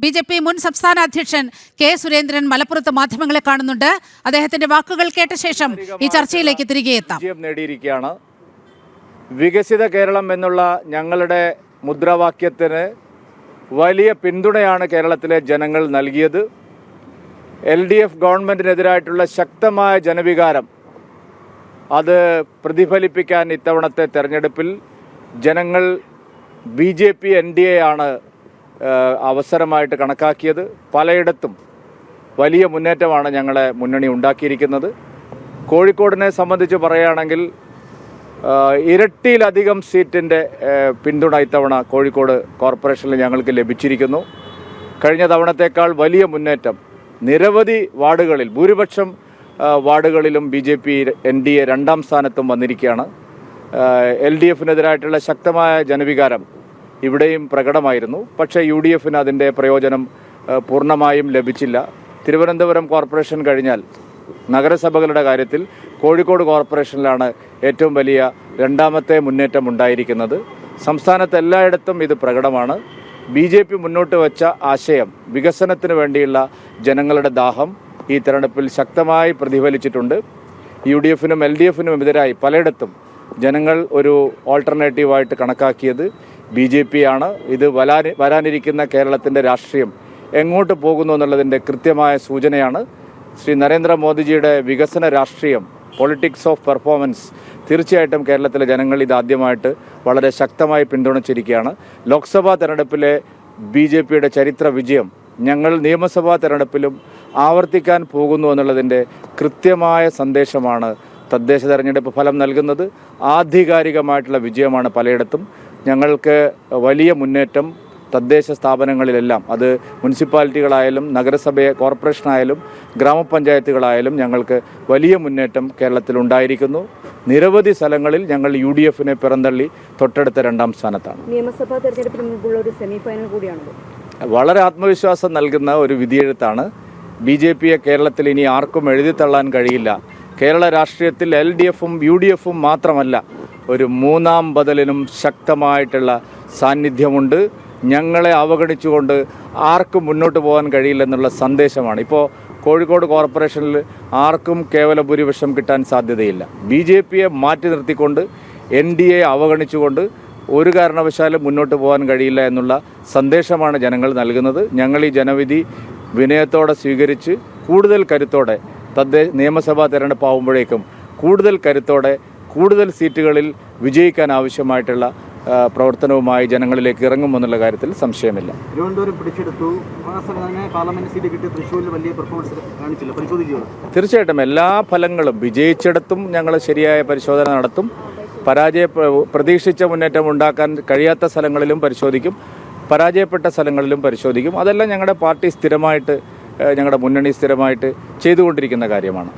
BJP മുൻ സംസ്ഥാന അധ്യക്ഷൻ കെ സുരേന്ദ്രൻ മലപ്പുറത്ത് മാധ്യമങ്ങളെ കാണുന്നുണ്ട്. അദ്ദേഹത്തിന്റെ വാക്കുകൾ കേട്ട ശേഷം ഈ ചർച്ചയിലേക്ക് തിരികെ എത്താം. നേടിയിരിക്കുകയാണ്. വികസിത കേരളം എന്നുള്ള ഞങ്ങളുടെ മുദ്രാവാക്യത്തിന് വലിയ പിന്തുണയാണ് കേരളത്തിലെ ജനങ്ങൾ നൽകിയത്. LDF ഗവൺമെന്റിനെതിരായിട്ടുള്ള ശക്തമായ ജനവികാരം അത് പ്രതിഫലിപ്പിക്കാൻ ഇത്തവണത്തെ തെരഞ്ഞെടുപ്പിൽ ജനങ്ങൾ BJP NDA ആണ് അവസരമായിട്ട് കണക്കാക്കിയത്. പലയിടത്തും വലിയ മുന്നേറ്റമാണ് ഞങ്ങളെ മുന്നണി ഉണ്ടാക്കിയിരിക്കുന്നത്. കോഴിക്കോടിനെ സംബന്ധിച്ച് പറയുകയാണെങ്കിൽ ഇരട്ടിയിലധികം സീറ്റിൻ്റെ പിന്തുണ ഇത്തവണ കോഴിക്കോട് കോർപ്പറേഷനിൽ ഞങ്ങൾക്ക് ലഭിച്ചിരിക്കുന്നു. കഴിഞ്ഞ തവണത്തേക്കാൾ വലിയ മുന്നേറ്റം നിരവധി വാർഡുകളിൽ ഭൂരിപക്ഷം വാർഡുകളിലും BJP NDA രണ്ടാം സ്ഥാനത്തും വന്നിരിക്കുകയാണ്. LDFനെതിരായിട്ടുള്ള ശക്തമായ ജനവികാരം ഇവിടെയും പ്രകടമായിരുന്നു. പക്ഷേ UDFന് അതിൻ്റെ പ്രയോജനം പൂർണ്ണമായും ലഭിച്ചില്ല. തിരുവനന്തപുരം കോർപ്പറേഷൻ കഴിഞ്ഞാൽ നഗരസഭകളുടെ കാര്യത്തിൽ കോഴിക്കോട് കോർപ്പറേഷനിലാണ് ഏറ്റവും വലിയ രണ്ടാമത്തെ മുന്നേറ്റം ഉണ്ടായിരിക്കുന്നത്. സംസ്ഥാനത്ത് എല്ലായിടത്തും ഇത് പ്രകടമാണ്. BJP മുന്നോട്ട് വെച്ച ആശയം വികസനത്തിന് വേണ്ടിയുള്ള ജനങ്ങളുടെ ദാഹം ഈ തെരഞ്ഞെടുപ്പിൽ ശക്തമായി പ്രതിഫലിച്ചിട്ടുണ്ട്. UDFനും LDFനും എതിരായി പലയിടത്തും ജനങ്ങൾ ഒരു ഓൾട്ടർനേറ്റീവായിട്ട് കണക്കാക്കിയത് BJP ആണ്. ഇത് വരാനിരിക്കുന്ന കേരളത്തിൻ്റെ രാഷ്ട്രീയം എങ്ങോട്ട് പോകുന്നു എന്നുള്ളതിൻ്റെ കൃത്യമായ സൂചനയാണ്. ശ്രീ നരേന്ദ്രമോദിജിയുടെ വികസന രാഷ്ട്രീയം, പൊളിറ്റിക്സ് ഓഫ് പെർഫോമൻസ്, തീർച്ചയായിട്ടും കേരളത്തിലെ ജനങ്ങൾ ഇതാദ്യമായിട്ട് വളരെ ശക്തമായി പിന്തുണച്ചിരിക്കുകയാണ്. ലോക്സഭാ തെരഞ്ഞെടുപ്പിലെ BJPയുടെ ചരിത്ര വിജയം ഞങ്ങൾ നിയമസഭാ തെരഞ്ഞെടുപ്പിലും ആവർത്തിക്കാൻ പോകുന്നു എന്നുള്ളതിൻ്റെ കൃത്യമായ സന്ദേശമാണ് തദ്ദേശ തെരഞ്ഞെടുപ്പ് ഫലം നൽകുന്നത്. ആധികാരികമായിട്ടുള്ള വിജയമാണ് പലയിടത്തും. ഞങ്ങൾക്ക് വലിയ മുന്നേറ്റം തദ്ദേശ സ്ഥാപനങ്ങളിലെല്ലാം, അത് മുനിസിപ്പാലിറ്റികളായാലും നഗരസഭ കോർപ്പറേഷനായാലും ഗ്രാമപഞ്ചായത്തുകളായാലും ഞങ്ങൾക്ക് വലിയ മുന്നേറ്റം കേരളത്തിലുണ്ടായിരിക്കുന്നു. നിരവധി സ്ഥലങ്ങളിൽ ഞങ്ങൾ UDFനെ പിറന്തള്ളി തൊട്ടടുത്ത രണ്ടാം സ്ഥാനത്താണ്. നിയമസഭാ തെരഞ്ഞെടുപ്പിന് മുമ്പുള്ള ഒരു സെമി ഫൈനൽ കൂടിയാണത്. വളരെ ആത്മവിശ്വാസം നൽകുന്ന ഒരു വിധിയെഴുത്താണ്. BJPയെ കേരളത്തിൽ ഇനി ആർക്കും എഴുതിത്തള്ളാൻ കഴിയില്ല. കേരള രാഷ്ട്രീയത്തിൽ LDFും UDFും മാത്രമല്ല, ഒരു മൂന്നാം ബദലിനും ശക്തമായിട്ടുള്ള സാന്നിധ്യമുണ്ട്. ഞങ്ങളെ അവഗണിച്ചുകൊണ്ട് ആർക്കും മുന്നോട്ട് പോകാൻ കഴിയില്ലെന്നുള്ള സന്ദേശമാണ്. ഇപ്പോൾ കോഴിക്കോട് കോർപ്പറേഷനിൽ ആർക്കും കേവല ഭൂരിപക്ഷം കിട്ടാൻ സാധ്യതയില്ല. BJPയെ മാറ്റി നിർത്തിക്കൊണ്ട് NDA അവഗണിച്ചുകൊണ്ട് ഒരു കാരണവശാലും മുന്നോട്ട് പോകാൻ കഴിയില്ല എന്നുള്ള സന്ദേശമാണ് ജനങ്ങൾ നൽകുന്നത്. ഞങ്ങൾ ഈ ജനവിധി വിനയത്തോടെ സ്വീകരിച്ച് കൂടുതൽ കരുത്തോടെ നിയമസഭാ തെരഞ്ഞെടുപ്പാകുമ്പോഴേക്കും കൂടുതൽ കരുത്തോടെ കൂടുതൽ സീറ്റുകളിൽ വിജയിക്കാൻ ആവശ്യമായിട്ടുള്ള പ്രവർത്തനവുമായി ജനങ്ങളിലേക്ക് ഇറങ്ങുമെന്നുള്ള കാര്യത്തിൽ സംശയമില്ല. തീർച്ചയായിട്ടും എല്ലാ ഫലങ്ങളും വിജയിച്ചിടത്തും ഞങ്ങൾ ശരിയായ പരിശോധന നടത്തും. പ്രതീക്ഷിച്ച മുന്നേറ്റം ഉണ്ടാക്കാൻ കഴിയാത്ത സ്ഥലങ്ങളിലും പരിശോധിക്കും, പരാജയപ്പെട്ട സ്ഥലങ്ങളിലും പരിശോധിക്കും. അതെല്ലാം ഞങ്ങളുടെ പാർട്ടി സ്ഥിരമായിട്ട്, ഞങ്ങളുടെ മുന്നണി സ്ഥിരമായിട്ട് ചെയ്തുകൊണ്ടിരിക്കുന്ന കാര്യമാണ്.